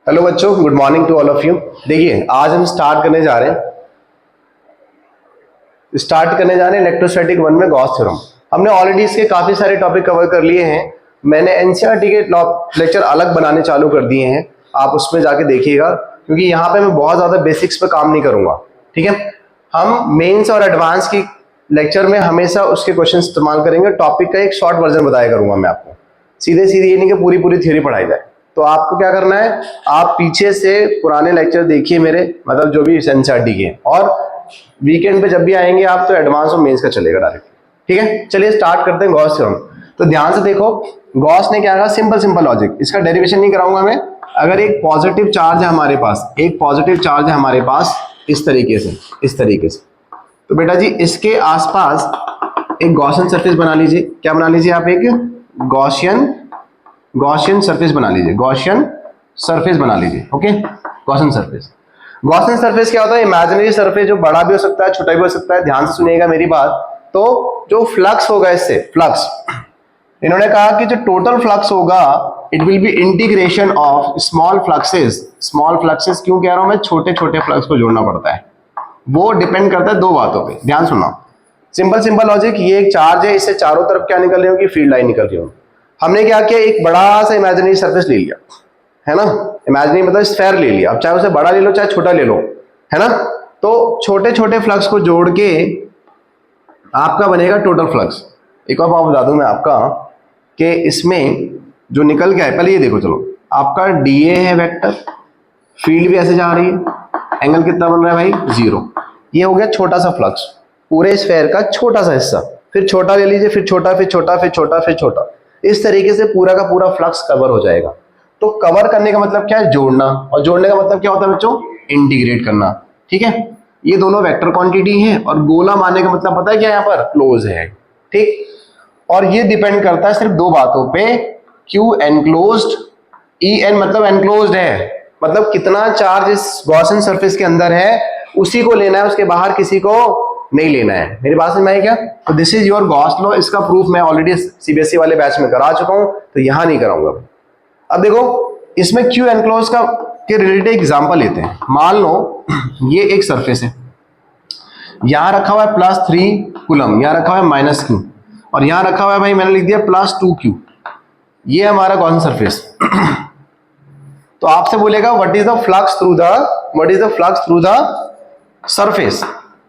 Hello बच्चों, good morning to all of you. देखिए, आज हम स्टार्ट करने जा रहे हैं इलेक्ट्रोस्टैटिक 1 में गॉस थ्योरम। हमने ऑलरेडी इसके काफी सारे टॉपिक कवर कर लिए हैं। मैंने एनसीईआरटी के लेक्चर अलग बनाने चालू कर दिए हैं, आप उसमें जाके देखिएगा, क्योंकि यहाँ पे मैं बहुत ज्यादा बेसिक्स पे काम नहीं करूंगा। ठीक है, हम मेंस और एडवांस की लेक्चर में हमेशा उसके क्वेश्चन इस्तेमाल करेंगे। टॉपिक का एक शॉर्ट वर्जन बताया करूंगा मैं आपको, सीधे ये नहीं कि पूरी थ्योरी पढ़ाई जाए। तो आपको क्या करना है, आप पीछे से पुराने लेक्चर देखिए मेरे, मतलब जो भी एनसीईआरटी के, और वीकेंड पे जब भी आएंगे आप तो एडवांस और मेंस का चलेगा डायरेक्ट। ठीक है, चलिए स्टार्ट करते हैं गॉस थ्योरम। तो ध्यान से देखो, गॉस ने क्या कहा, सिंपल लॉजिक, इसका डेरिवेशन नहीं कराऊंगा मैं। अगर एक पॉजिटिव चार्ज है हमारे पास, इस तरीके से, तो बेटा जी इसके आसपास एक गॉसियन सरफेस बना लीजिए। क्या बना लीजिए आप? एक गॉसियन सरफेस बना लीजिए, ओके। गॉसियन सरफेस क्या होता है? इमेजिनरी सरफेस, जो बड़ा भी हो सकता है, छोटा भी हो सकता है। ध्यान से सुनिएगा मेरी बात। तो जो फ्लक्स होगा, इससे फ्लक्स, इन्होंने कहा कि जो टोटल फ्लक्स होगा, it will be integration of small fluxes. क्यों कह रहा हूं मैं? छोटे फ्लक्स को जोड़ना पड़ता है। वो डिपेंड करता है दो बातों पे, ध्यान सुनना। सिंपल लॉजिक, ये एक चार्ज है, इससे चारों तरफ क्या निकल रही होगी? फील्ड लाइन निकल रही होगी। हमने क्या किया, एक बड़ा सा इमेजिनरी सरफेस ले लिया, है ना। इमेजिनरी मतलब स्फेयर ले लिया। अब चाहे उसे बड़ा ले लो चाहे छोटा ले लो, है ना। तो छोटे फ्लक्स को जोड़ के आपका बनेगा टोटल फ्लक्स। एक और बात बता दूं मैं आपका कि इसमें जो निकल गया है, पहले ये देखो, चलो, आपका डीए है वेक्टर, फील्ड भी ऐसे जा रही है, एंगल कितना बन रहा है भाई? 0। ये हो गया छोटा सा फ्लक्स, पूरे स्फेयर का छोटा सा हिस्सा। फिर छोटा ले लीजिए, फिर छोटा, फिर छोटा, फिर छोटा, फिर छोटा। इस तरीके से पूरा का पूरा फ्लक्स कवर हो जाएगा। तो कवर करने का मतलब क्या है? जोड़ना। और जोड़ने का मतलब क्या होता है बच्चों? इंटीग्रेट करना। ठीक है, ये दोनों वेक्टर क्वांटिटी है। और गोला मारने का मतलब पता है क्या? यहाँ पर क्लोज है। ठीक, और ये डिपेंड करता है सिर्फ दो बातों पे, क्यू एनक्लोज्ड, ई एन मतलब एनक्लोज्ड है, मतलब कितना चार्ज इस गॉसियन सरफेस के अंदर है उसी को लेना है, उसके बाहर किसी को नहीं लेना है। मेरी बात समझ में आई क्या? तो this is your Gauss law. इसका प्रूफ मैं ऑलरेडी सीबीएसई वाले बैच में करा चुका हूं, तो यहां नहीं कराऊंगा। अब देखो, इसमें क्यू एनक्लोज का के रिलेटेड एग्जांपल लेते हैं। मान लो ये एक सरफेस है, यहां रखा हुआ है +3 कूलम, यहां रखा हुआ है -Q, और यहां रखा हुआ है भाई, मैंने लिख दिया +2Q। ये हमारा गॉसियन सरफेस। तो आपसे बोलेगा what is the flux through the surface.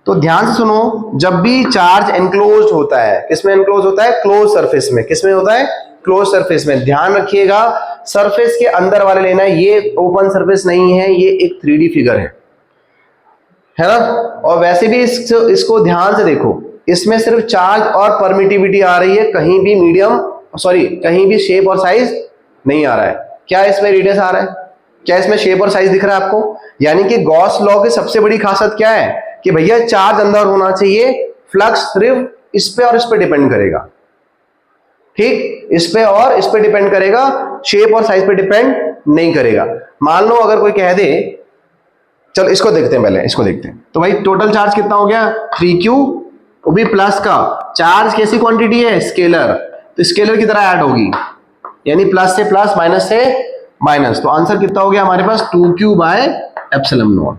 तो ध्यान से सुनो, जब भी चार्ज एनक्लोज्ड होता है, किसमें एनक्लोज होता है? क्लोज सरफेस में। किसमें होता है? क्लोज सरफेस में। ध्यान रखिएगा, सरफेस के अंदर वाले लेना है, ये ओपन सरफेस नहीं है, ये एक 3D फिगर है ना। और वैसे भी इसको ध्यान से देखो, इसमें सिर्फ चार्ज और परमिटिविटी आ रही है, कहीं भी शेप और साइज नहीं आ रहा है। क्या इसमें रेडियस आ रहा है? क्या इसमें शेप और साइज दिख रहा है आपको? यानी कि गॉस लॉ की सबसे बड़ी खासियत क्या है कि भैया चार्ज अंदर होना चाहिए, फ्लक्स सिर्फ इस पे और इस पे डिपेंड करेगा। ठीक, इस पे और इस पे डिपेंड करेगा, शेप और साइज पे डिपेंड नहीं करेगा। मान लो अगर कोई कह दे, चलो इसको देखते हैं, पहले इसको देखते हैं। तो भाई टोटल चार्ज कितना हो गया? 3Q, वो भी प्लस का। चार्ज कैसी क्वांटिटी है? स्केलर, तो स्केलर की तरह ऐड होगी, यानी प्लस से प्लस, माइनस से माइनस। तो आंसर कितना हो गया हमारे पास? 2Q/ε0।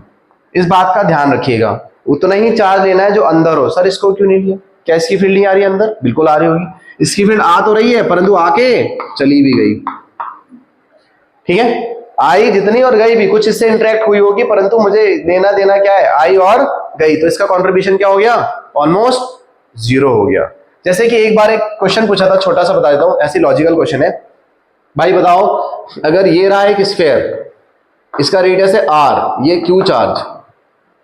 इस बात का ध्यान रखिएगा, उतना ही चार्ज लेना है जो अंदर हो। सर इसको क्यों नहीं लिया? क्या इसकी फील्ड नहीं आ रही है अंदर? बिल्कुल आ रही होगी। इसकी फील्ड आ तो रही है, परंतु आके चली भी गई। ठीक है, आई जितनी और गई भी, कुछ इससे इंटरेक्ट हुई होगी, परंतु मुझे लेना देना क्या है? आई और गई। तो इसका कॉन्ट्रीब्यूशन क्या हो गया? ऑलमोस्ट 0 हो गया। जैसे कि एक बार एक क्वेश्चन पूछा था, छोटा सा बता देता हूं, ऐसी लॉजिकल क्वेश्चन है। भाई बताओ, अगर ये रहा एक स्फेयर, इसका रेडियस है r, ये Q चार्ज,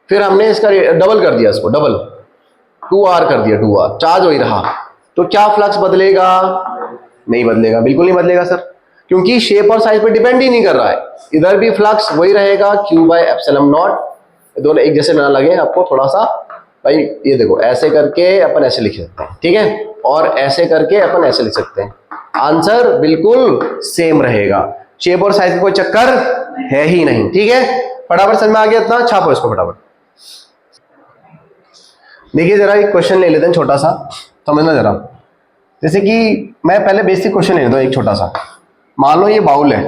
फिर हमने इसका डबल कर दिया, इसको डबल 2r कर दिया, 2r चार्ज वही रहा, तो क्या फ्लक्स बदलेगा? नहीं बदलेगा, बिल्कुल नहीं बदलेगा सर, क्योंकि शेप और साइज पे डिपेंड ही नहीं कर रहा है। इधर भी फ्लक्स वही रहेगा, Q/ε0। दोनों एक जैसे ना लगे आपको थोड़ा सा। भाई ये देखो, ऐसे करके अपन ऐसे लिख सकते हैं, ठीक है, और ऐसे करके अपन ऐसे लिख सकते हैं, आंसर बिल्कुल सेम रहेगा। शेप और साइज का कोई चक्कर है ही नहीं। ठीक है, फटाफट समझ में आ गया इतना? छापो इसको फटाफट। देखिए जरा एक क्वेश्चन ले लेते हैं छोटा सा, समझना जरा। जैसे कि मैं पहले बेसिक क्वेश्चन ले लेता हूं एक छोटा सा। मान लो ये बाउल है,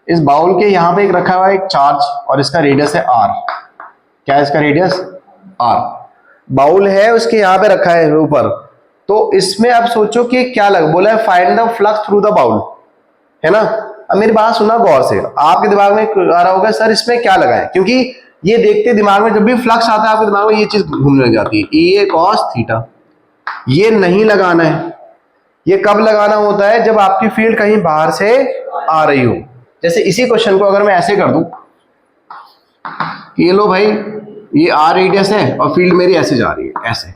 इस बाउल के यहाँ पे एक रखा हुआ है एक चार्ज और इसका रेडियस है r। क्या है इसका रेडियस? r। बाउल है उसके यहाँ पे रखा है ऊपर, तो इसमें आप सोचो कि क्या लग बोला है find the flux through the bowl, है ना। अब मेरी बात सुना गौर से, आपके दिमाग में आ रहा होगा सर इसमें क्या लगा है, क्योंकि ये देखते दिमाग में जब भी फ्लक्स आता है आपके दिमाग में ये चीज घूमने लग जाती है, ये cos थीटा। ये नहीं लगाना है। ये कब लगाना होता है? जब आपकी फील्ड कहीं बाहर से आ रही हो। जैसे इसी क्वेश्चन को अगर मैं ऐसे कर दूं, ये लो भाई ये r रेडियस है और फील्ड मेरी ऐसे जा रही है, ऐसे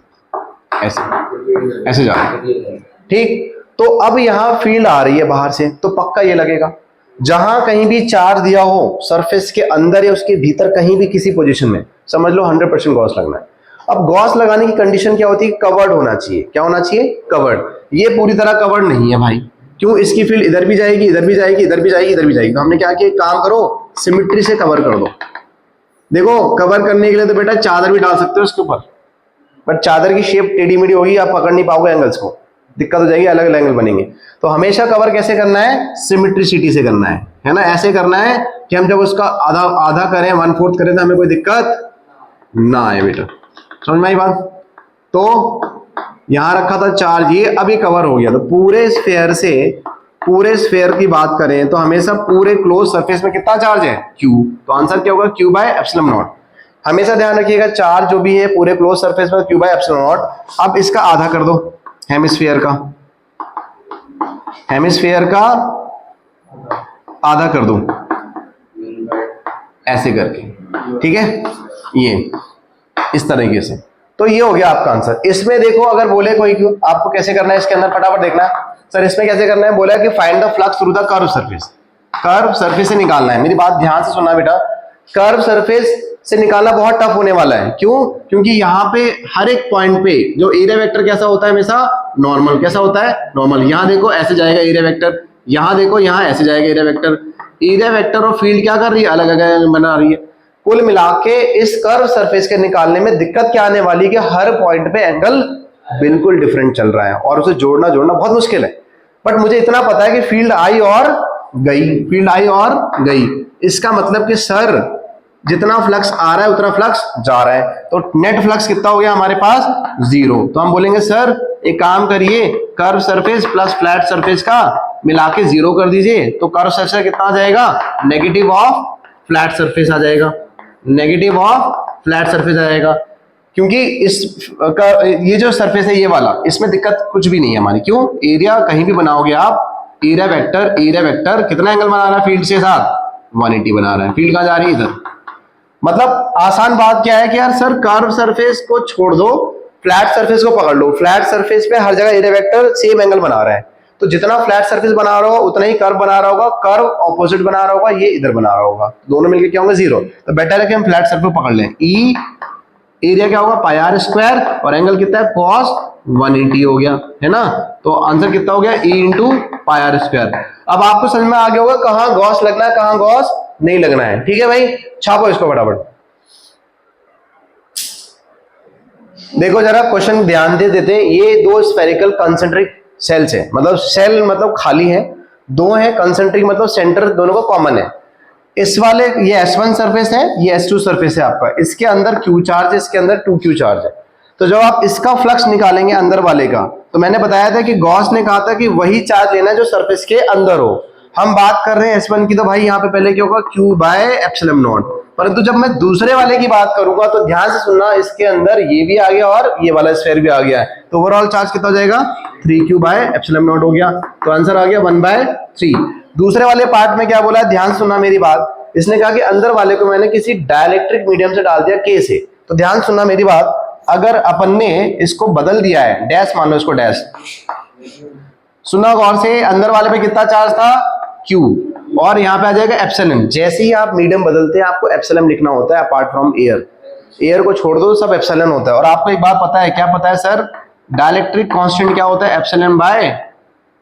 ऐसे ऐसे जा रही है, ठीक। तो अब यहाँ फील्ड आ रही है बाहर से, तो पक्का ये लगेगा। जहां कहीं भी चार्ज दिया हो सरफेस के अंदर या उसके भीतर कहीं भी किसी पोजीशन में, समझ लो 100% गॉस लगना है। अब गॉस लगाने की कंडीशन क्या होती है? कवर्ड होना चाहिए। क्या होना चाहिए? कवर्ड। ये पूरी तरह कवर्ड नहीं है भाई, क्यों? इसकी फील्ड इधर भी जाएगी, इधर भी जाएगी, इधर भी जाएगी, इधर भी जाएगी। तो हमने क्या किया, काम करो सिमिट्री से कवर कर दो। देखो कवर करने के लिए तो बेटा चादर भी डाल सकते हो उसके ऊपर, बट चादर की शेप टेढ़ी मेढ़ी होगी, आप पकड़ नहीं पाओगे एंगल्स को, दिक्कत हो जाएगी, अलग अलग एंगल बनेंगे। तो हमेशा कवर कैसे करना है? सिमिट्रिसिटी से करना है ना। ऐसे करना है कि हम जब उसका आधा आधा करें, 1/4 करें, तो हमें कोई दिक्कत ना आए बेटा। समझ में आई बात? तो यहां रखा था चार्ज, ये अभी कवर हो गया। तो पूरे स्फेयर की बात करें तो हमेशा पूरे क्लोज सरफेस में कितना चार्ज है? Q। तो आंसर क्या होगा? Q bye epsilon not. हमेशा ध्यान रखिएगा चार्ज जो भी है पूरे क्लोज सरफेस में Q बाय एप्सिलॉन नॉट। अब इसका आधा कर दो, हेमिस्फीयर का आधा कर दो ऐसे करके, ठीक है, ये इस तरीके से। तो ये हो गया आपका आंसर। इसमें देखो अगर बोले कोई क्यों आपको कैसे करना है, इसके अंदर फटाफट देखना सर इसमें कैसे करना है। बोला कि find the flux through the curve surface. Curve surface से निकालना है। मेरी बात ध्यान से सुनना बेटा, कर्व सरफेस से निकालना बहुत टफ होने वाला है। क्यों? क्योंकि यहाँ पे हर एक पॉइंट पे जो एरिया वेक्टर कैसा होता है हमेशा? नॉर्मल। कैसा होता है? नॉर्मल। यहाँ देखो ऐसे जाएगा एरिया वेक्टर, यहाँ देखो यहाँ ऐसे जाएगा एरिया वेक्टर। एरिया वेक्टर और फील्ड क्या कर रही है? अलग अलग बना रही है। कुल मिला के इस कर्व सरफेस के निकालने में दिक्कत क्या आने वाली है कि हर पॉइंट पे एंगल बिल्कुल डिफरेंट चल रहा है और उसे जोड़ना बहुत मुश्किल है। बट मुझे इतना पता है कि फील्ड आई और गई, इसका मतलब कि सर जितना फ्लक्स आ रहा है उतना फ्लक्स जा रहा है, तो नेट फ्लक्स कितना हो गया हमारे पास? 0। तो हम बोलेंगे सर एक काम करिए, curve surface plus flat surface का मिला के 0 कर दीजिए, तो कर्व सरफेस कितना आ जाएगा? नेगेटिव ऑफ फ्लैट सरफेस आ जाएगा, नेगेटिव ऑफ फ्लैट सरफेस आ जाएगा। क्योंकि ये जो सरफेस है ये वाला, इसमें दिक्कत कुछ भी नहीं है हमारी। क्यों? एरिया कहीं भी बनाओगे आप, एरिया वेक्टर कितना एंगल बना रहा है फील्ड से साथ? 180 बना रहा है। फील्ड कहां जा रही है? इधर। मतलब आसान बात क्या है कि यार सर कर्व सरफेस को छोड़ दो, फ्लैट सरफेस को पकड़ लो। फ्लैट सरफेस पे हर जगह एरिया वेक्टर सेम एंगल बना रहा है, तो जितना फ्लैट सरफेस बना रहा होगा उतना ही कर्व बना रहा होगा। कर्व ऑपोजिट बना रहा होगा, ये इधर बना रहा होगा, दोनों मिलकर क्या होंगे? 0। तो बेटर है कि हम फ्लैट सरफेस पकड़ लें। ई एरिया क्या होगा? पाई आर स्क्वायर, और एंगल कितना है? cos 180 हो गया, है ना। तो आंसर कितना हो गया? E into pi r square. अब आपको समझ में आ गया होगा कहां गॉस लगना है, कहां गॉस नहीं लगना है। ठीक है भाई, छापो इसको फटाफट। देखो जरा क्वेश्चन ध्यान दे देते। ये 2 स्फेरिकल कंसेंट्रिक सेल्स है, मतलब सेल मतलब खाली है, 2 है, कंसेंट्रिक मतलब सेंटर दोनों का कॉमन है। इस वाले ये S1 सरफेस है, ये S2 सरफेस है आपका, इसके अंदर Q चार्ज है, इसके अंदर 2Q चार्ज है। तो जब आप इसका फ्लक्स निकालेंगे अंदर वाले का, तो मैंने बताया था कि गॉस ने कहा था कि वही चार्ज लेना है जो सरफेस के अंदर हो। हम बात कर रहे हैं S1 की, तो भाई यहाँ पे पहले क्या होगा? Q bye epsilon not. परंतु जब मैं दूसरे वाले की बात करूंगा तो ध्यान से सुनना, इसके अंदर ये भी आ गया और ये वाला स्फीयर भी आ गया है, तो ओवरऑल चार्ज कितना हो जाएगा? 3Q बाय एप्सिलॉन नॉट हो गया। तो आंसर आ गया 1/3। दूसरे वाले पार्ट में क्या बोला है? ध्यान सुनना मेरी बात। इसने कहा कि अंदर वाले को मैंने किसी डाइलेक्ट्रिक मीडियम से डाल दिया K से। तो ध्यान सुनना मेरी बात, अगर अपन ने इसको बदल दिया है, डैश मान लो इसको डैश, सुना गौर से, अंदर वाले पे कितना चार्ज था? Q, और यहाँ पे आ जाएगा एप्सिलॉन। जैसे ही आप मीडियम बदलते हैं आपको एप्सिलॉन लिखना होता है, अपार्ट फ्रॉम एयर। एयर को छोड़ दो, सब एप्सिलॉन होता है। और आपको एक बात पता है, क्या पता है सर? डाइलेक्ट्रिक कांस्टेंट क्या होता है? Epsilon bye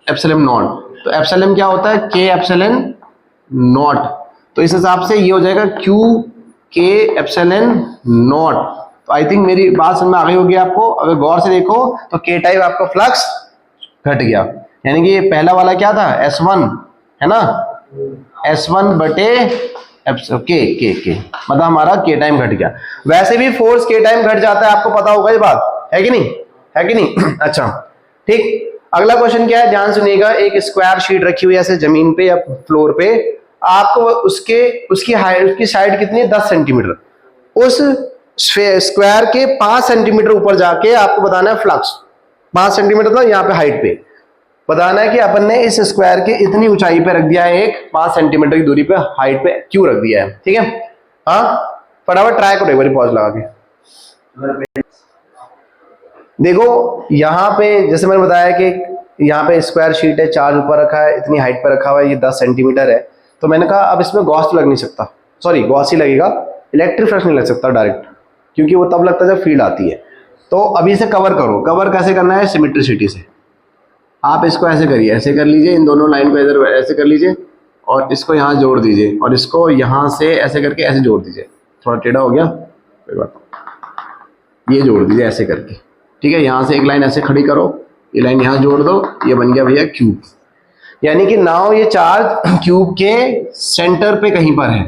epsilon not. तो एप्सिलॉन क्या होता है? K epsilon not. तो इस हिसाब से ये हो जाएगा Q K एप्सिलॉन नॉट। तो आई थिंक मेरी बात समझ में आ गई होगी आपको। अगर गौर से देखो तो K टाइप आपका फ्लक्स घट गया, यानी कि ये पहला वाला क्या था? S1 है ना, S1 बटे के मतलब हमारा के टाइम घट गया। वैसे भी फोर्स के टाइम घट जाता है, आपको पता होगा ये बात, है कि नहीं, है कि नहीं? अच्छा ठीक, अगला क्वेश्चन क्या है, ध्यान सुनिएगा। एक स्क्वायर शीट रखी हुई है ऐसे जमीन पे या फ्लोर पे, आपको उसकी हाइट, उसकी साइड कितनी है 10 सेंटीमीटर। उस स्क्वायर के 5 सेंटीमीटर ऊपर जाके आपको बताना है फ्लक्स, 5 सेंटीमीटर था यहाँ पे हाइट पे, बताना है कि अपन ने इस स्क्वायर के इतनी ऊंचाई पे रख दिया है, एक 5 सेंटीमीटर की दूरी पे हाइट पे क्यों रख दिया है, ठीक है। हाँ फटाफट ट्राई करो एक बार पॉज लगा के। देखो यहाँ पे जैसे मैंने बताया कि यहाँ पे स्क्वायर शीट है, चार्ज ऊपर रखा है, इतनी हाइट पर रखा हुआ है, ये 10 सेंटीमीटर है, तो मैंने कहा अब इसमें गॉस तो लग नहीं सकता, सॉरी गॉस ही लगेगा, इलेक्ट्रिक फ्लक्स नहीं लग सकता डायरेक्ट, क्योंकि वो तब लगता है जब फील्ड आती है। तो अभी इसे कवर करो, कवर कैसे करना है, सिमेट्रिसिटी से। आप इसको ऐसे करिए, ऐसे कर लीजिए, इन दोनों लाइन को इधर ऐसे कर लीजिए और इसको यहाँ जोड़ दीजिए और इसको यहाँ से ऐसे करके ऐसे जोड़ दीजिए, थोड़ा टेढ़ा हो गया, कोई बात नहीं, ये जोड़ दीजिए ऐसे करके, ठीक है। यहाँ से एक लाइन ऐसे खड़ी करो, ये लाइन यहाँ जोड़ दो, ये बन गया भैया क्यूब, यानी कि नाउ ये चार्ज क्यूब के सेंटर पे कहीं पर है,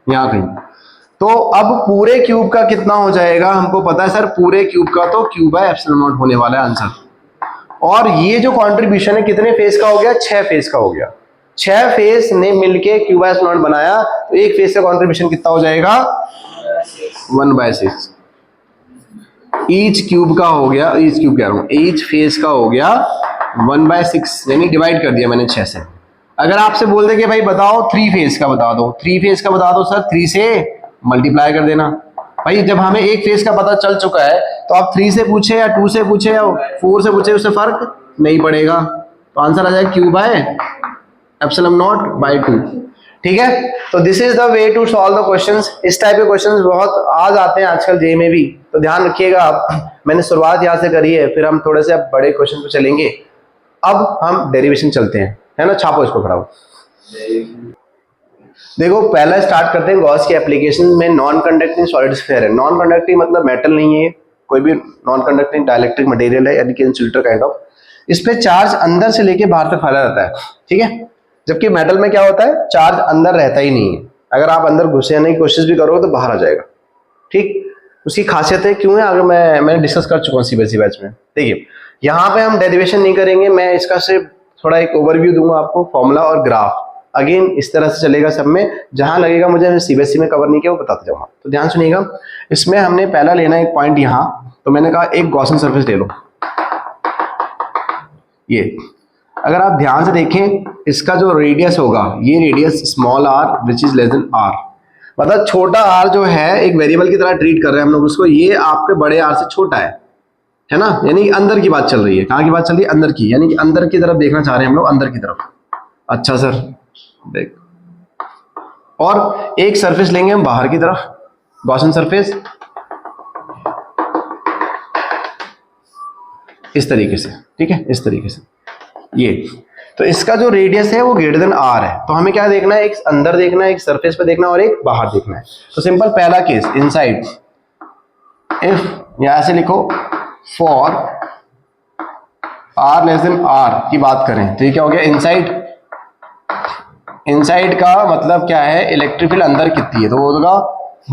यहाँ कहीं। तो अब पूरे क्यूब का कितना हो जाएगा, हमको पता है सर पूरे क्यूब का तो क्यूब है एप्सिलॉन नॉट होने वाला है आंसर। और ये जो कंट्रीब्यूशन है कितने फेज का हो गया, 6 फेज का हो गया। 6 फेज ने मिलके क्यूब एप्सिलॉन नॉट बनाया, तो एक फेज का कंट्रीब्यूशन कितना हो जाएगा 1/6। ईच क्यूब का हो गया, ईच क्यूब कह रहा हूं, ईच फेज का हो गया 1/6, यानी डिवाइड कर दिया मैंने 6 से। अगर आपसे बोल दे कि भाई बताओ 3 फेज का बता दो, 3 फेज का बता दो सर, 3 से मल्टीप्लाई कर देना। भाई जब हमें एक फेज का पता चल चुका है तो आप 3 से पूछे या 2 से पूछे या 4 से पूछे, उससे फर्क नहीं पड़ेगा, तो आंसर आ जाएगा cube by epsilon not by 2, ठीक है। तो this is the way to solve the questions. इस टाइप के क्वेश्चंस बहुत आ जाते हैं आजकल जेईई में भी, तो ध्यान रखिएगा आप। मैंने शुरुआत यहाँ से करी है, फिर हम थोड़े से बड़े क्वेश्चन पे चलेंगे। अब हम डेरिवेशन चलते हैं, है ना, छापो इसको खड़ा हो। देखो पहला स्टार्ट करते हैं गॉस की एप्लीकेशन में। नॉन कंडक्टिंग सॉलिड स्फीयर है, नॉन कंडक्टिंग मतलब मेटल नहीं है, कोई भी नॉन कंडक्टिंग डाइलेक्ट्रिक मटेरियल है, यानी कि इंसुलेटर काइंड ऑफ। इस पे चार्ज अंदर से लेके बाहर तक फैला रहता है, ठीक है। जबकि मेटल में क्या होता है, चार्ज अंदर रहता ही नहीं है, अगर आप अंदर घुसने की कोशिश भी करोगे तो बाहर आ जाएगा, ठीक। उसकी खासियत है क्यों है, अगर मैंने डिस्कस कर चुका हूँ सीबीएसई बैच में। देखिए यहाँ पे हम डेरिवेशन नहीं करेंगे, मैं इसका सिर्फ थोड़ा एक ओवरव्यू दूंगा आपको, फॉर्मूला और ग्राफ। अगेन इस तरह से चलेगा सब में, जहां लगेगा मुझे सीबीएसई में कवर नहीं किया वो बताते जाऊंगा। तो ध्यान सुनिएगा, इसमें हमने पहला लेना एक पॉइंट यहाँ, तो मैंने कहा एक गॉसियन सरफेस ले लो। ये अगर आप ध्यान से देखें, इसका जो रेडियस होगा, ये radius small r which is less than r, मतलब छोटा आर जो है एक वेरिएबल की तरह ट्रीट कर रहे हैं हम लोग उसको, ये आपके बड़े आर से छोटा है ना, यानी कि अंदर की बात चल रही है। कहाँ की बात चल रही है, अंदर की, यानी कि अंदर की तरफ देखना चाह रहे हैं हम लोग, अंदर की तरफ। अच्छा सर देख, और एक सरफेस लेंगे हम बाहर की तरफ, गॉसियन सरफेस, इस तरीके से, ठीक है, इस तरीके से ये। तो इसका जो रेडियस है वो ग्रेटर देन आर है, तो हमें क्या देखना है, एक अंदर देखना है, एक सरफेस पे देखना है और एक बाहर देखना है। तो सिंपल पहला केस इनसाइड, इफ या ऐसे लिखो for r less than r की बात करें, तो ये क्या हो गया इनसाइड। इनसाइड का मतलब क्या है, इलेक्ट्रिक फील्ड अंदर कितनी है, तो वो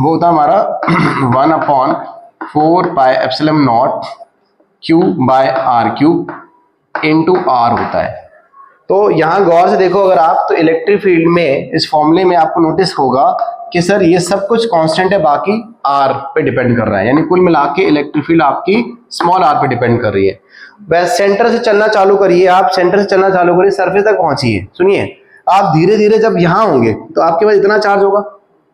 होता हमारा 1/4 pi epsilon not q by r cube into r होता है। तो यहां गौर से देखो अगर आप, तो इलेक्ट्रिक फील्ड में इस फॉर्मूले में आपको नोटिस होगा कि सर ये सब कुछ कांस्टेंट है, बाकी आर पे डिपेंड कर रहा है, यानी कुल मिला के इलेक्ट्रिक फील्ड आपकी स्मॉल आर पे डिपेंड कर रही है। बस सेंटर से चलना चालू करिए, आप सेंटर से चलना चालू करिए, सरफेस तक पहुंचिए। सुनिए, आप धीरे धीरे जब यहां होंगे तो आपके पास इतना चार्ज होगा,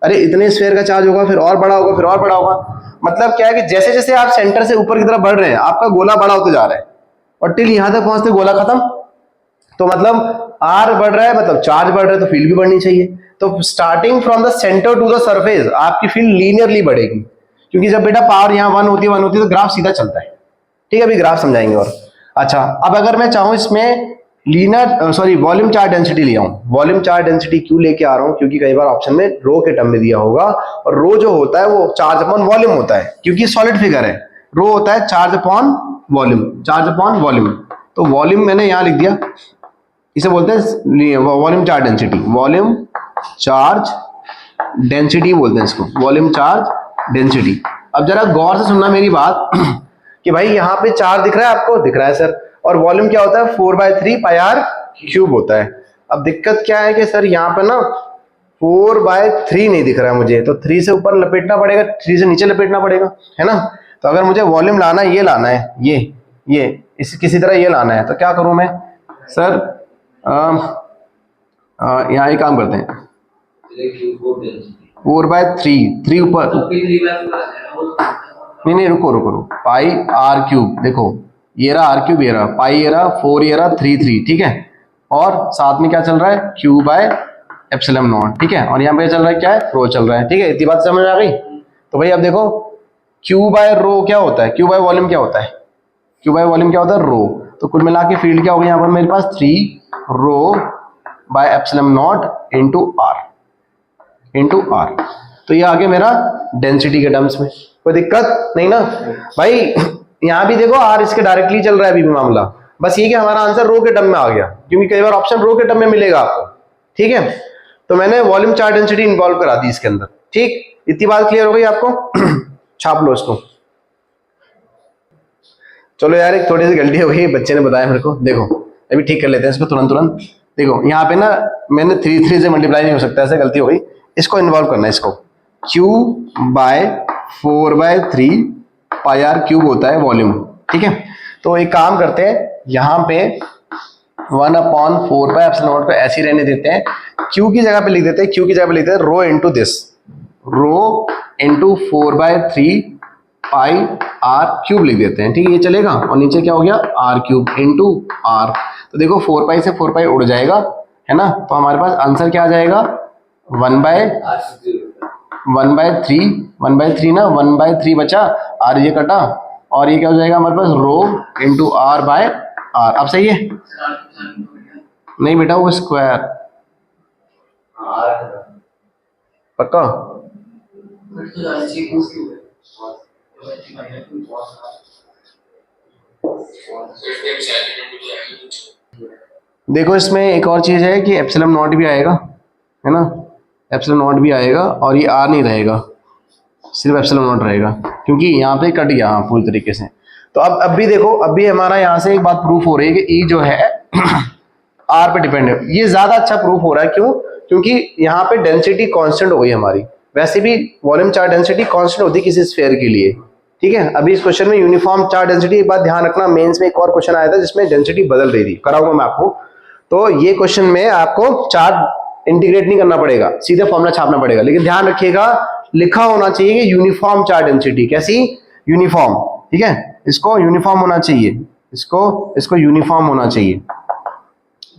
अरे इतने स्फीयर का चार्ज होगा, फिर और बड़ा होगा, फिर और बड़ा होगा। मतलब क्या है कि जैसे जैसे आप सेंटर से ऊपर की तरफ बढ़ रहे हैं, आपका गोला बड़ा होते जा रहा है, और टिल यहां तक पहुंचते गोला खत्म। तो मतलब आर बढ़ रहा है, मतलब चार्ज बढ़ रहा है, तो फील्ड भी बढ़नी चाहिए। तो starting from the centre to the surface आपकी फील्ड लीनियरली बढ़ेगी, क्योंकि जब बेटा पावर यहाँ 1 होती है तो ग्राफ सीधा चलता है, ठीक है। अभी ग्राफ समझाएंगे। और अच्छा, अब अगर मैं चाहूं इसमें वॉल्यूम चार्ज डेंसिटी ले आऊं, वॉल्यूम चार्ज डेंसिटी क्यों लेके आ रहा हूं, क्योंकि कई बार ऑप्शन में रो के टर्म में दिया होगा, और रो जो होता है वो चार्ज अपॉन वॉल्यूम होता है, क्योंकि सॉलिड फिगर है। रो होता है charge upon volume, charge upon volume. तो वॉल्यूम मैंने यहां लिख दिया, इसे बोलते हैं volume charge density, volume charge density बोलते हैं इसको, वॉल्यूम चार्ज डेंसिटी। अब जरा गौर से सुनना मेरी बात कि भाई यहाँ पे चार्ज दिख रहा है आपको, दिख रहा है सर, और वॉल्यूम क्या होता है 4/3 पाई आर क्यूब होता है। अब दिक्कत क्या है कि सर यहाँ पे ना 4/3 नहीं दिख रहा है मुझे, तो 3 से ऊपर लपेटना पड़ेगा, 3 से नीचे लपेटना पड़ेगा, है ना। तो अगर मुझे वॉल्यूम लाना है, ये लाना है, ये इस किसी तरह ये लाना है, तो क्या करूं मैं सर, यहाँ एक काम करते हैं, 4/3 ऊपर, नहीं रुको, पाई आर क्यूब, देखो ये रहा आर क्यूब, ये रहा पाई, ये रहा 4, ये रहा 3, ठीक है, और साथ में क्या चल रहा है Q/ε0, ठीक है, और यहाँ पे चल रहा है क्या है, रो चल रहा है, ठीक है, इतनी बात समझ में आ गई। तो भाई अब देखो Q/रो क्या होता है, Q/वॉल्यूम क्या होता है, Q/वॉल्यूम क्या होता है रो, तो कुल मिला के फील्ड क्या होगा यहाँ पर मेरे पास 3ρ/ε0 इंटू आर। तो ये आ गया मेरा डेंसिटी के टर्म्स में, कोई दिक्कत नहीं ना भाई। यहाँ भी देखो आर इसके डायरेक्टली चल रहा है अभी भी मामला, बस ये कि हमारा आंसर रो के टर्म में आ गया, क्योंकि कई बार ऑप्शन रो के टर्म में मिलेगा आपको, ठीक है। तो मैंने वॉल्यूम चार्ज डेंसिटी इन्वॉल्व करा दी इसके अंदर, ठीक, इतनी बात क्लियर हो गई आपको। छाप लो इसको। चलो यार एक थोड़ी सी गलती हो गई, बच्चे ने बताया मेरे को, देखो अभी ठीक कर लेते हैं इसको तुरंत। देखो यहाँ पे ना मैंने 3 से मल्टीप्लाई नहीं हो सकता, ऐसे गलती हो गई, इसको इन्वॉल्व करना है, इसको Q/4/3 पाई आर क्यूब होता है वॉल्यूम, ठीक है। तो एक काम करते हैं, यहाँ पे 1/4πε0 को ऐसे ही रहने देते हैं, Q की जगह पे लिख देते हैं, Q की जगह पे लिखते हैं rho into this, rho into 4/3 pi r cube लिख देते हैं, ठीक है, ये चलेगा। और नीचे क्या हो गया आर क्यूब इंटू आर, तो देखो 4π से 4π उड़ जाएगा, है ना, तो हमारे पास आंसर क्या आ जाएगा 1/3 ना, 1/3 बचा, आर ये कटा, और ये क्या हो जाएगा हमारे पास rho into are bye are. अब सही है, नहीं बेटा वो स्क्वायर पक्का। देखो इसमें एक और चीज है कि ε0 भी आएगा, है ना, ε0 भी आएगा, और ये आर नहीं रहेगा, सिर्फ ε0 रहेगा, क्योंकि यहाँ पे कट गया पूरी तरीके से। तो अब भी देखो, अब भी हमारा यहाँ से एक बात प्रूफ हो रही है कि ई जो है आर पे डिपेंड है। ये ज्यादा अच्छा प्रूफ हो रहा है, क्यों, क्योंकि यहाँ पे डेंसिटी कांस्टेंट हो गई हमारी, वैसे भी वॉल्यूम चार्ज डेंसिटी कांस्टेंट होती है किसी स्फीयर के लिए, ठीक है। अभी इस क्वेश्चन में यूनिफॉर्म चार्ज डेंसिटी, एक बात ध्यान रखना, मेंस में एक और क्वेश्चन आया था जिसमें डेंसिटी बदल रही थी, कराऊंगा मैं आपको। तो ये क्वेश्चन में आपको चार्ज इंटीग्रेट नहीं करना पड़ेगा, सीधे फॉर्मूला छापना पड़ेगा, लेकिन ध्यान रखिएगा लिखा होना चाहिए कि यूनिफॉर्म चार्ज डेंसिटी, कैसी यूनिफॉर्म, ठीक है, इसको यूनिफॉर्म होना चाहिए, इसको यूनिफॉर्म होना चाहिए।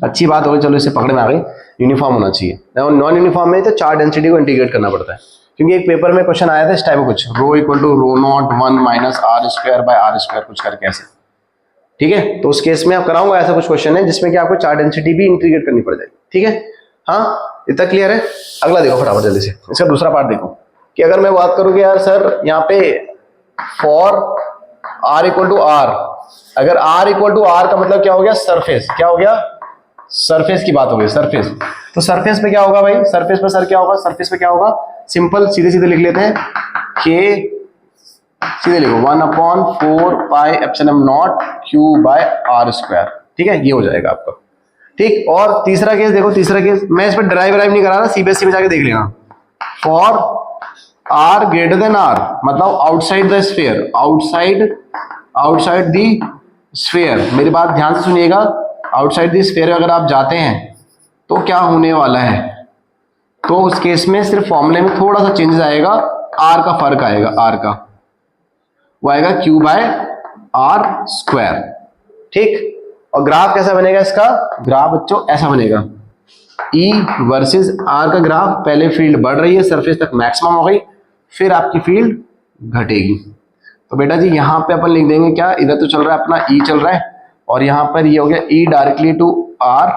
अच्छी बात हो गई, चलो इसे पकड़े में आ गई, यूनिफॉर्म होना चाहिए। नॉन यूनिफॉर्म में तो चार्ज डेंसिटी को इंटीग्रेट करना पड़ता है, क्योंकि एक पेपर में क्वेश्चन आया था इस टाइप का कुछ, rho equal to ρ0 1 minus r² कुछ करके ऐसे, ठीक है। तो उस केस में आप कराऊंगा, ऐसा कुछ क्वेश्चन है जिसमें कि आपको चार्ज डेंसिटी भी इंटीग्रेट करनी पड़ जाएगी, ठीक है। हाँ इतना क्लियर है। अगला देखो फटाफट जल्दी से, इसका दूसरा पार्ट देखो कि अगर मैं बात करूँ कि यार सर यहाँ पे फॉर r इक्वल टू आर, अगर r इक्वल टू आर का मतलब क्या हो गया सरफेस, क्या हो गया सरफेस की बात हो गई, सरफेस। तो सरफेस पे क्या होगा भाई, सरफेस पे सर क्या होगा, सरफेस पे क्या होगा, सिंपल सीधे सीधे लिख लेते हैं के, सीधे लिखो 1/4πε0 Q/r², ठीक है, ये हो जाएगा आपका, ठीक। और तीसरा केस देखो, तीसरा केस मैं इस पर ड्राइव में करा रहा, सीबीएसई में जाके देख लेना, for r greater than r, मतलब outside the sphere, outside the sphere, मेरी बात ध्यान से सुनिएगा, आउटसाइड द स्फीयर अगर आप जाते हैं तो क्या होने वाला है, तो उस केस में सिर्फ फॉर्मूले में थोड़ा सा चेंजेस आएगा, r का फर्क आएगा, r का वो आएगा Q/r², ठीक। और ग्राफ कैसा बनेगा इसका, ग्राफ बच्चों ऐसा बनेगा, E वर्सेस R का ग्राफ, पहले फील्ड बढ़ रही है, सरफेस तक मैक्सिमम हो गई, फिर आपकी फील्ड घटेगी। तो बेटा जी यहाँ पे अपन लिख देंगे क्या, इधर तो चल रहा है अपना E चल रहा है, और यहाँ पर ये हो गया E डायरेक्टली टू R,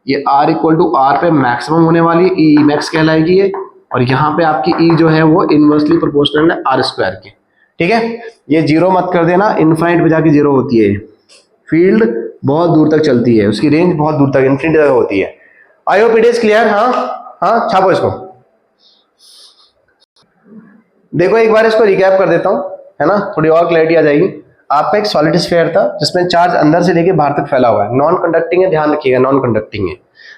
ये R इक्वल टू R पे मैक्सिमम होने वाली है, E मैक्स कहलाएगी ये, और यहाँ पे आपकी E जो है वो इनवर्सली प्रोपोर्शनल है r² के, ठीक है। ये जीरो मत कर देना, इनफाइनाइट पे जाके जीरो होती है, फील्ड बहुत दूर तक चलती है, उसकी रेंज बहुत दूर तक इन्फिनिटी तक होती है। I hope it is clear. हाँ हाँ, छापो इसको। देखो एक बार इसको रिकैप कर देता हूं, है ना, थोड़ी और क्लैरिटी आ जाएगी। आपका एक सॉलिड स्फीयर था जिसमें चार्ज अंदर से लेके बाहर तक फैला हुआ है, नॉन कंडक्टिंग है, ध्यान रखिएगा नॉन कंडक्टिंग है।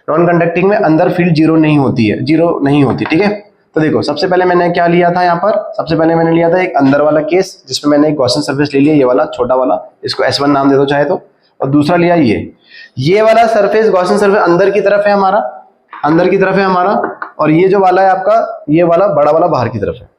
नॉन कंडक्टिंग में अंदर फील्ड जीरो नहीं होती है, जीरो नहीं होती, ठीक है। तो देखो सबसे पहले मैंने क्या लिया था यहाँ पर, सबसे पहले मैंने लिया था एक अंदर वाला केस जिसमें मैंने एक गॉसियन सरफेस ले लिया, ये वाला छोटा वाला, इसको S1 नाम दे दो चाहे तो। और दूसरा लिया ये वाला सरफेस, गॉसियन सरफेस अंदर की तरफ है हमारा, अंदर की तरफ है हमारा, और ये जो वाला है आपका, ये वाला बड़ा वाला बाहर की तरफ है।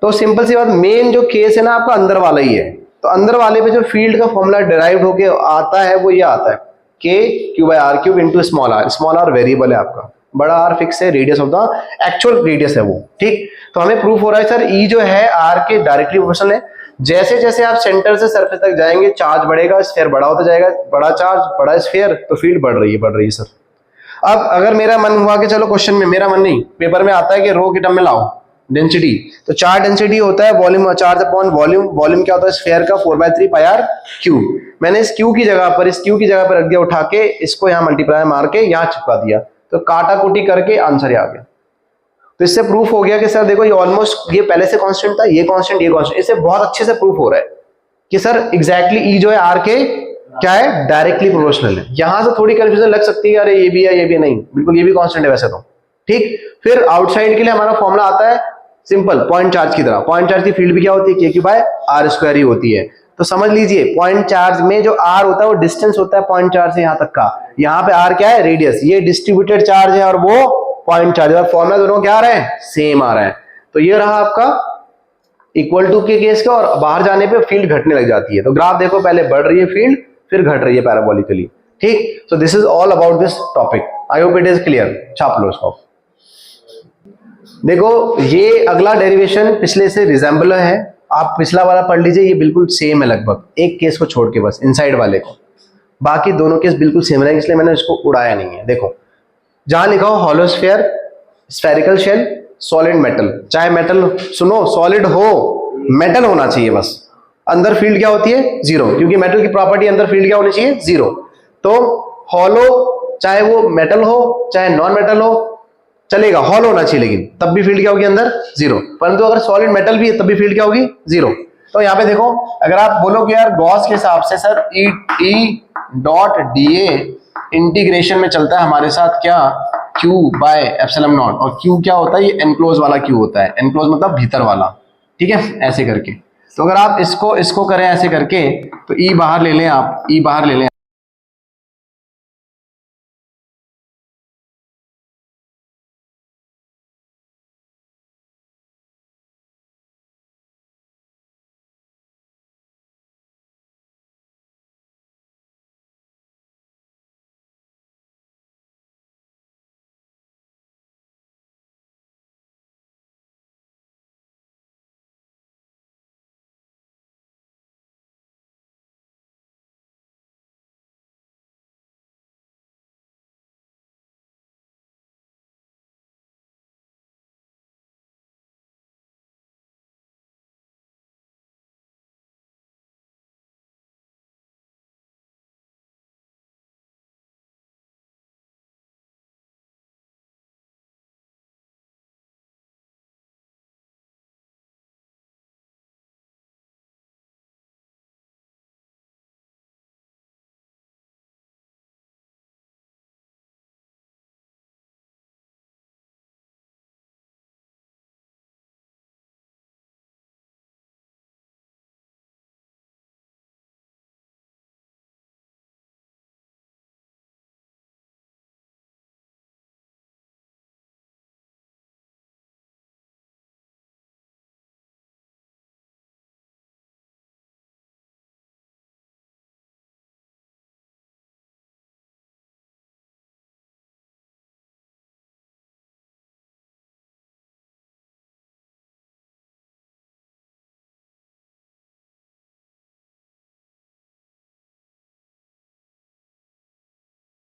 तो सिंपल सी बात, मेन जो केस है ना आपका अंदर वाला ही है। तो अंदर वाले पे जो फील्ड का फॉर्मूला डिराइव्ड होके आता है वो ये आता है, K/r³ into small are variable है आपका, बड़ा आर फिक्स है, radius of the actual radius है वो, ठीक। तो हमें प्रूफ हो रहा है सर ई जो है आर के डायरेक्टली प्रोपोर्शनल है। जैसे जैसे आप सेंटर से सरफेस तक जाएंगे चार्ज बढ़ेगा, स्फीयर बड़ा होता जाएगा, बड़ा चार्ज बड़ा स्फीयर, तो फील्ड बढ़ रही है सर। अब अगर मेरा मन हुआ कि चलो क्वेश्चन में, मेरा मन नहीं, पेपर में आता है कि रो के टर्म में लाओ डेंसिटी, तो चार्ज डेंसिटी होता है volume, charge upon volume. Volume क्या होता है स्फीयर का, 4/3 πr³। मैंने इस क्यू की जगह पर, इस क्यू की जगह पर रख दिया उठा के, इसको यहाँ मल्टीप्लाई मार के यहाँ चिपका दिया, तो काटा कुटी करके आंसर आ गया। तो इससे प्रूफ हो गया कि सर देखो ये ऑलमोस्ट, ये पहले से कांस्टेंट था, ये कांस्टेंट, ये कांस्टेंट, इससे बहुत अच्छे से प्रूफ हो रहा है कि सर एग्जैक्टली ई जो है आर के क्या है, डायरेक्टली प्रोपोर्शनल है। यहां से थोड़ी कंफ्यूजन लग सकती है, अरे ये भी है ये भी नहीं, बिल्कुल ये भी कांस्टेंट है वैसे तो, ठीक। फिर आउटसाइड के लिए हमारा फॉर्मूला आता है सिंपल, पॉइंट चार्ज की तरह। पॉइंट चार्ज की फील्ड भी क्या होती है, K/r² ही होती है। तो समझ लीजिए पॉइंट चार्ज में जो r होता है वो डिस्टेंस होता है पॉइंट चार्ज से यहाँ तक का, यहाँ पे r क्या है, रेडियस, ये डिस्ट्रीब्यूटेड चार्ज है और वो पॉइंट चार्ज, और फॉर्मूला दोनों क्या आ रहे हैं, सेम आ रहा है। तो ये रहा आपका इक्वल टू के केस का, और बाहर जाने पे फील्ड घटने लग जाती है। तो ग्राफ देखो पहले बढ़ रही है फील्ड, फिर घट रही है पैराबोलिकली, ठीक। So this is all about this topic, I hope it is clear. छाप लो इसको। देखो ये अगला डेरिवेशन पिछले से रिजेंबल है, आप पिछला वाला पढ़ लीजिए, ये बिल्कुल सेम है लगभग, एक केस को छोड़ के बस, इनसाइड वाले को, बाकी दोनों केस बिल्कुल सेम है, इसलिए मैंने इसको उड़ाया नहीं है। देखो जहां लिखा हो hollow sphere, spherical shell, solid metal, चाहे मेटल सुनो सॉलिड हो, मेटल होना चाहिए बस, अंदर फील्ड क्या होती है, जीरो, क्योंकि मेटल की प्रॉपर्टी अंदर फील्ड क्या होनी चाहिए, जीरो। तो हॉलो चाहे वो मेटल हो चाहे नॉन मेटल हो चलेगा, हॉल होना चाहिए, लेकिन तब भी फील्ड क्या होगी अंदर, जीरो। परंतु अगर सॉलिड मेटल भी है तब भी फील्ड क्या होगी, जीरो। तो यहाँ पे देखो अगर आप बोलो कि यार गॉस के हिसाब से सर E.dA इंटीग्रेशन में चलता है हमारे साथ क्या, Q/ε0, और Q क्या होता है, ये एनक्लोज वाला Q होता है, एनक्लोज मतलब भीतर वाला, ठीक है, ऐसे करके। तो अगर आप इसको करें ऐसे करके, तो E बाहर ले लें आप, E बाहर ले लें